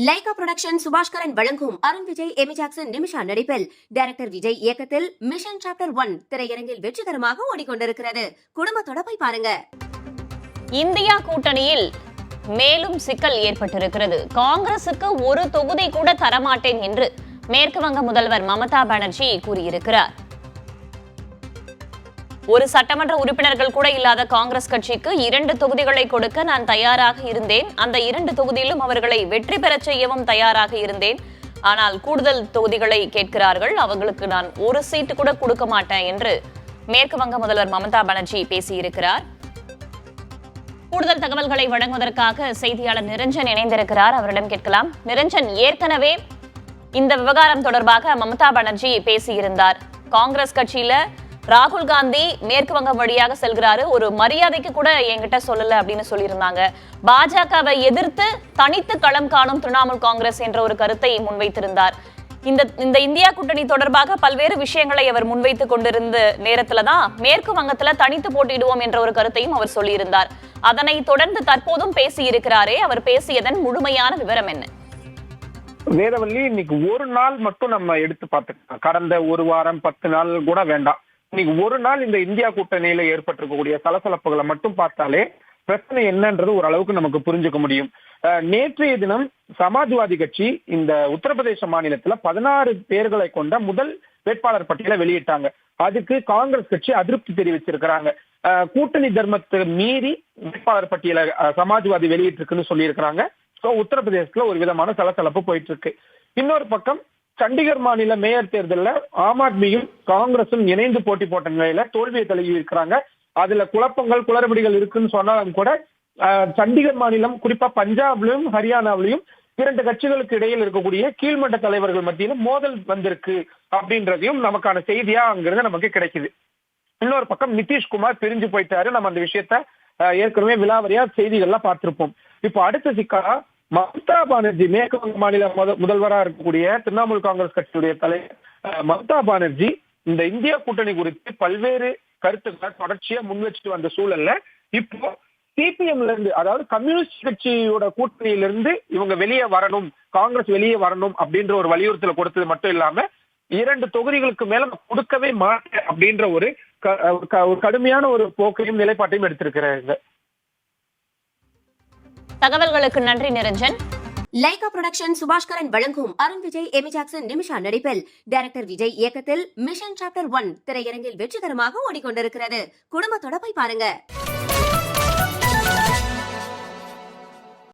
Lyca production Subaskaran வழங்கும் Arun Vijay, Amy Jackson, Nimisha நடிப்பில் director Vijay இயக்கத்தில் மிஷன் சாப்டர் 1 திரையரங்கில் வெற்றிகரமாக ஓடிக்கொண்டிருக்கிறது. குடும்பத்தோட போய் பாருங்க. இந்தியா கூட்டணியில் மேலும் சிக்கல் ஏற்பட்டிருக்கிறது. காங்கிரசுக்கு ஒரு தொகுதி கூட தரமாட்டேன் என்று மேற்கு வங்க முதல்வர் மமதா பானர்ஜி கூறியிருக்கிறார். ஒரு சட்டமன்ற உறுப்பினர்கள் கூட இல்லாத காங்கிரஸ் கட்சிக்கு 2 தொகுதிகளை கொடுக்க நான் தயாராக இருந்தேன். அந்த 2 தொகுதியிலும் அவர்களை வெற்றி பெறச் செய்யவும் தயாராக இருந்தேன். ஆனால் கூடுதல் தொகுதிகளை கேட்கிறார்கள். அவங்களுக்கு நான் ஒரு சீட்டு கூட கொடுக்க மாட்டேன் என்று மேற்கு வங்க முதல்வர் மமதா பானர்ஜி பேசியிருக்கிறார். கூடுதல் தகவல்களை வழங்குவதற்காக செய்தியாளர் நிரஞ்சன் இணைந்திருக்கிறார். அவரிடம் கேட்கலாம். நிரஞ்சன், ஏற்கனவே இந்த விவகாரம் தொடர்பாக மமதா பானர்ஜி பேசியிருந்தார். காங்கிரஸ் கட்சியில ராகுல் காந்தி மேற்கு வங்கம் வழியாக செல்கிறாரு, ஒரு மரியாதைக்கு கூட என்கிட்ட சொல்லல அப்படின்னு சொல்லியிருந்தாங்க. பாஜகவை எதிர்த்து தனித்து களம் காணும் திரிணாமுல் காங்கிரஸ் என்ற ஒரு கருத்தை முன்வைத்திருந்தார். இந்த இந்தியா கூட்டணி தொடர்பாக பல்வேறு விஷயங்களை அவர் முன்வைத்துக் கொண்டிருந்த நேரத்துலதான் மேற்கு வங்கத்துல தனித்து போட்டியிடுவோம் என்ற ஒரு கருத்தையும் அவர் சொல்லியிருந்தார். அதனை தொடர்ந்து தற்போதும் பேசி இருக்கிறாரே, அவர் பேசியதன் முழுமையான விவரம் என்ன? வேதவள்ளி, இன்னைக்கு ஒரு நாள் மட்டும் நம்ம எடுத்து பார்த்துக்கலாம். கடந்த ஒரு வாரம் 10 நாள் கூட வேண்டாம். இன்னைக்கு ஒரு நாள் இந்த இந்தியா கூட்டணியில ஏற்பட்டிருக்கக்கூடிய சலசலப்புகளை மட்டும் பார்த்தாலே பிரச்சனை என்னன்றது ஓரளவுக்கு நமக்கு புரிஞ்சுக்க முடியும். நேற்றைய தினம் சமாஜ்வாதி கட்சி இந்த உத்தரப்பிரதேச மாநிலத்துல 16 பேர்களை கொண்ட முதல் வேட்பாளர் பட்டியலை வெளியிட்டாங்க. அதுக்கு காங்கிரஸ் கட்சி அதிருப்தி தெரிவிச்சிருக்கிறாங்க. கூட்டணி தர்மத்தை மீறி வேட்பாளர் பட்டியலை சமாஜ்வாதி வெளியிட்டிருக்குன்னு சொல்லியிருக்கிறாங்க. ஸோ உத்தரப்பிரதேசத்துல ஒரு விதமான சலசலப்பு போயிட்டு இருக்கு. இன்னொரு பக்கம் சண்டிகர் மாநில மேயர் தேர்தலில் ஆம் ஆத்மியும் காங்கிரசும் இணைந்து போட்டி போட்ட நிலையில தோல்வியை தழுவி இருக்கிறாங்க. அதுல குழப்பங்கள் குளறுபடிகள் இருக்குன்னு சொன்னாலும் கூட சண்டிகர் மாநிலம், குறிப்பா பஞ்சாப்லயும் ஹரியானாவிலையும் 2 கட்சிகளுக்கு இடையில் இருக்கக்கூடிய கீழ்மட்ட தலைவர்கள் மத்தியில மோதல் வந்திருக்கு அப்படின்றதையும் நமக்கான செய்தியா அங்கிருந்து நமக்கு கிடைக்குது. இன்னொரு பக்கம் நிதிஷ்குமார் பிரிஞ்சு போயிட்டாரு. நம்ம அந்த விஷயத்த ஏற்கனவே விலாவரியா செய்திகள்லாம் பார்த்திருப்போம். இப்போ அடுத்த சிக்கலா மமதா பானர்ஜி, மேற்கு வங்க மாநில முதல்வராக இருக்கக்கூடிய திரிணாமுல் காங்கிரஸ் கட்சியுடைய தலைவர் மமதா பானர்ஜி இந்த இந்தியா கூட்டணி குறித்து பல்வேறு கருத்துக்களை தொடர்ச்சியா முன் வச்சுட்டு வந்த சூழல்ல இப்போ சிபிஎம்ல இருந்து, அதாவது கம்யூனிஸ்ட் கட்சியோட கூட்டணியிலிருந்து இவங்க வெளியே வரணும், காங்கிரஸ் வெளியே வரணும் அப்படின்ற ஒரு வலியுறுத்தல் கொடுத்தது மட்டும் இல்லாம 2 தொகுதிகளுக்கு மேல கொடுக்கவே மாட்டேன் அப்படின்ற ஒரு கடுமையான ஒரு போக்கையும் நிலைப்பாட்டையும் எடுத்திருக்கிறாங்க. தகவல்களுக்கு நன்றி நிரஞ்சன். லைகா புரொடக்ஷன் சுபாஷ்கரன் வழங்கும் அருண் விஜய், எமி ஜாக்சன், நிமிஷா நடிப்பில் டைரக்டர் விஜய் இயக்கத்தில் மிஷன் சாப்டர் 1 திரையரங்கில் வெற்றிகரமாக ஓடிக்கொண்டிருக்கிறது. குடும்பத்தோட போய் பாருங்க.